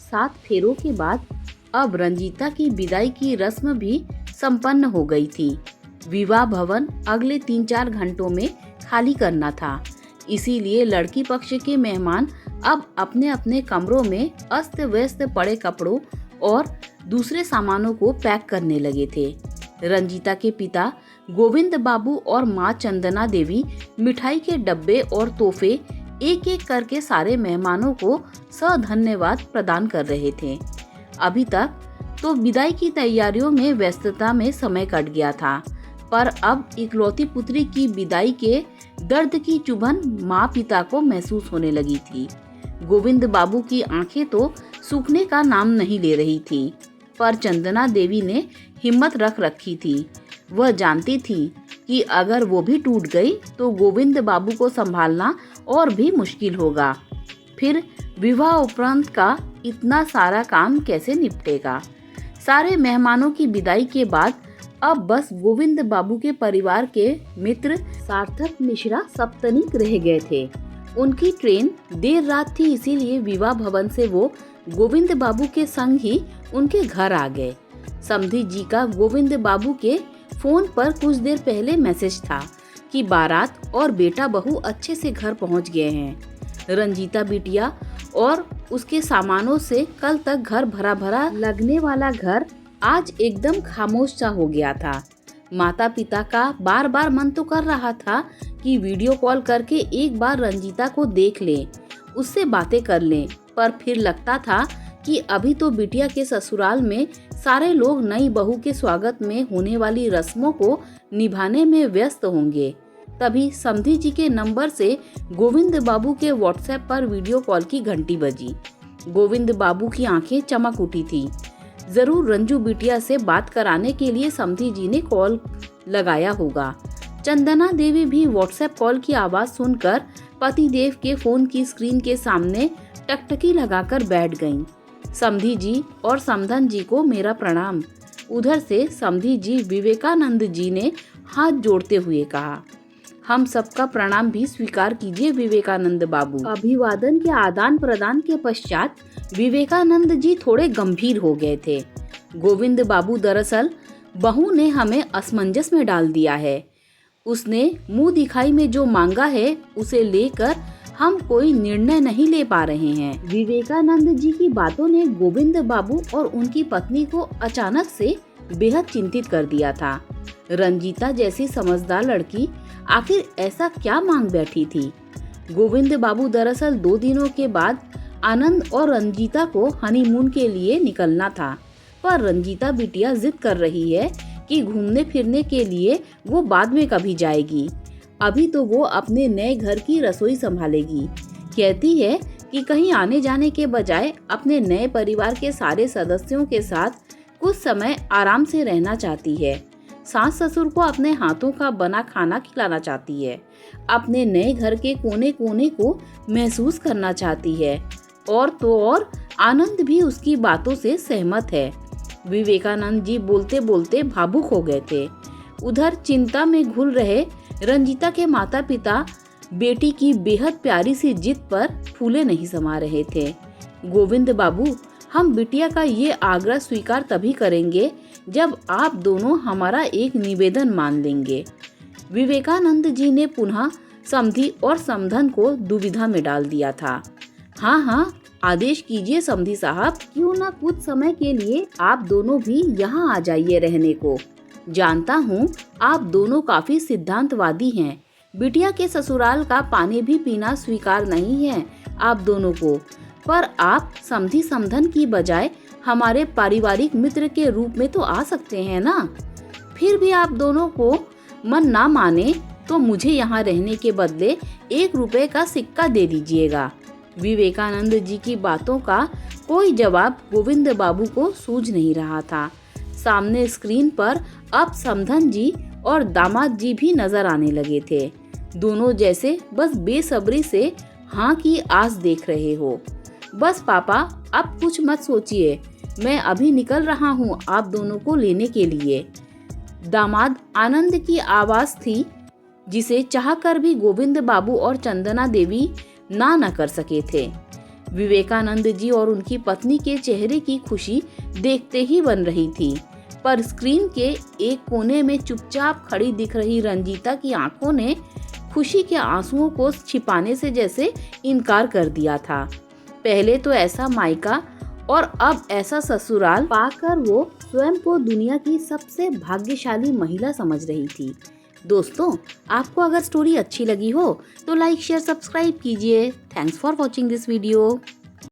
7 फेरों के बाद अब रंजीता की विदाई की रस्म भी संपन्न हो गई थी। विवाह भवन अगले 3-4 घंटों में खाली करना था, इसीलिए लड़की पक्ष के मेहमान अब अपने अपने कमरों में अस्त व्यस्त पड़े कपड़ों और दूसरे सामानों को पैक करने लगे थे। रंजीता के पिता गोविंद बाबू और माँ चंदना देवी मिठाई के डब्बे और तोहफे एक एक करके सारे मेहमानों को सधन्यवाद प्रदान कर रहे थे। अभी तक तो विदाई की तैयारियों में व्यस्तता में समय कट गया था, पर अब इकलौती पुत्री की विदाई के दर्द की चुभन माँ पिता को महसूस होने लगी थी। गोविंद बाबू की आंखें तो सूखने का नाम नहीं ले रही थी, पर चंदना देवी ने हिम्मत रख रखी थी। वह जानती थी कि अगर वो भी टूट गई तो गोविंद बाबू को संभालना और भी मुश्किल होगा। फिर विवाह उपरांत का इतना सारा काम कैसे निपटेगा। सारे मेहमानों की विदाई के बाद अब बस गोविंद बाबू के परिवार के मित्र सार्थक मिश्रा सप्तनिक रह गए थे। उनकी ट्रेन देर रात थी, इसीलिए विवाह भवन से वो गोविंद बाबू के संग ही उनके घर आ गए। समधी जी का गोविंद बाबू के फोन पर कुछ देर पहले मैसेज था कि बारात और बेटा बहू अच्छे से घर पहुंच गए हैं। रंजीता बिटिया और उसके सामानों से कल तक घर भरा भरा लगने वाला घर आज एकदम खामोश सा हो गया था। माता पिता का बार बार मन तो कर रहा था कि वीडियो कॉल करके एक बार रंजीता को देख लें, उससे बातें कर लें, पर फिर लगता था कि अभी तो बिटिया के ससुराल में सारे लोग नई बहू के स्वागत में होने वाली रस्मों को निभाने में व्यस्त होंगे। तभी समधी जी के नंबर से गोविंद बाबू के व्हाट्सएप पर वीडियो कॉल की घंटी बजी। गोविंद बाबू की आंखें चमक उठी थी। जरूर रंजू बिटिया से बात कराने के लिए समधी जी ने कॉल लगाया होगा। चंदना देवी भी व्हाट्सएप कॉल की आवाज सुनकर पतिदेव के फोन की स्क्रीन के सामने टकटकी लगाकर बैठ गईं। समधी जी और समधन जी को मेरा प्रणाम। उधर से समधी जी विवेकानंद जी ने हाथ जोड़ते हुए कहा, हम सबका प्रणाम भी स्वीकार कीजिए विवेकानंद बाबू। अभिवादन के आदान प्रदान के पश्चात विवेकानंद जी थोड़े गंभीर हो गए थे। गोविंद बाबू, दरअसल बहू ने हमें असमंजस में डाल दिया है। उसने मुंह दिखाई में जो मांगा है उसे लेकर हम कोई निर्णय नहीं ले पा रहे हैं। विवेकानंद जी की बातों ने गोविंद बाबू और उनकी पत्नी को अचानक से बेहद चिंतित कर दिया था। रंजीता जैसी समझदार लड़की आखिर ऐसा क्या मांग बैठी थी। गोविंद बाबू दरअसल 2 दिनों के बाद आनंद और रंजीता को हनीमून के लिए निकलना था, पर रंजीता बिटिया जिद कर रही है कि घूमने फिरने के लिए वो बाद में कभी जाएगी, अभी तो वो अपने नए घर की रसोई संभालेगी। कहती है कि कहीं आने जाने के बजाय अपने नए परिवार के सारे सदस्यों के साथ कुछ समय आराम से रहना चाहती है। सास ससुर को अपने हाथों का बना खाना खिलाना चाहती है, अपने नए घर के कोने कोने को महसूस करना चाहती है। और तो और आनंद भी उसकी बातों से सहमत है। विवेकानंद जी बोलते बोलते भावुक हो गए थे। उधर चिंता में घुल रहे रंजीता के माता पिता बेटी की बेहद प्यारी सी जिद पर फूले नहीं समा रहे थे। गोविंद बाबू, हम बिटिया का ये आग्रह स्वीकार तभी करेंगे जब आप दोनों हमारा एक निवेदन मान लेंगे। विवेकानंद जी ने पुनः समधी और समधन को दुविधा में डाल दिया था। हाँ हाँ, आदेश कीजिए समधी साहब, क्यों ना कुछ समय के लिए आप दोनों भी यहाँ आ जाइए रहने को। जानता हूँ आप दोनों काफी सिद्धांतवादी हैं। बिटिया के ससुराल का पानी भी पीना स्वीकार नहीं है आप दोनों को, पर आप समधी समधन की बजाय हमारे पारिवारिक मित्र के रूप में तो आ सकते हैं ना। फिर भी आप दोनों को मन ना माने तो मुझे यहाँ रहने के बदले 1 रुपए का सिक्का दे दीजिएगा। विवेकानंद जी की बातों का कोई जवाब गोविंद बाबू को सूझ नहीं रहा था। सामने स्क्रीन पर अब समधन जी और दामाद जी भी नजर आने लगे थे। दोनों जैसे बस बेसब्री से हाँ की आस देख रहे हो। बस पापा, अब कुछ मत सोचिए, मैं अभी निकल रहा हूँ आप दोनों को लेने के लिए। दामाद आनंद की आवाज थी, जिसे चाहकर भी गोविंद बाबू और चंदना देवी ना न कर सके थे। विवेकानंद जी और उनकी पत्नी के चेहरे की खुशी देखते ही बन रही थी, पर स्क्रीन के एक कोने में चुपचाप खड़ी दिख रही रंजीता की आंखों ने खुशी के आंसुओं को छिपाने से जैसे इनकार कर दिया था। पहले तो ऐसा मायका और अब ऐसा ससुराल पाकर वो स्वयं को दुनिया की सबसे भाग्यशाली महिला समझ रही थी। दोस्तों, आपको अगर स्टोरी अच्छी लगी हो तो लाइक शेयर सब्सक्राइब कीजिए। Thanks for watching this video.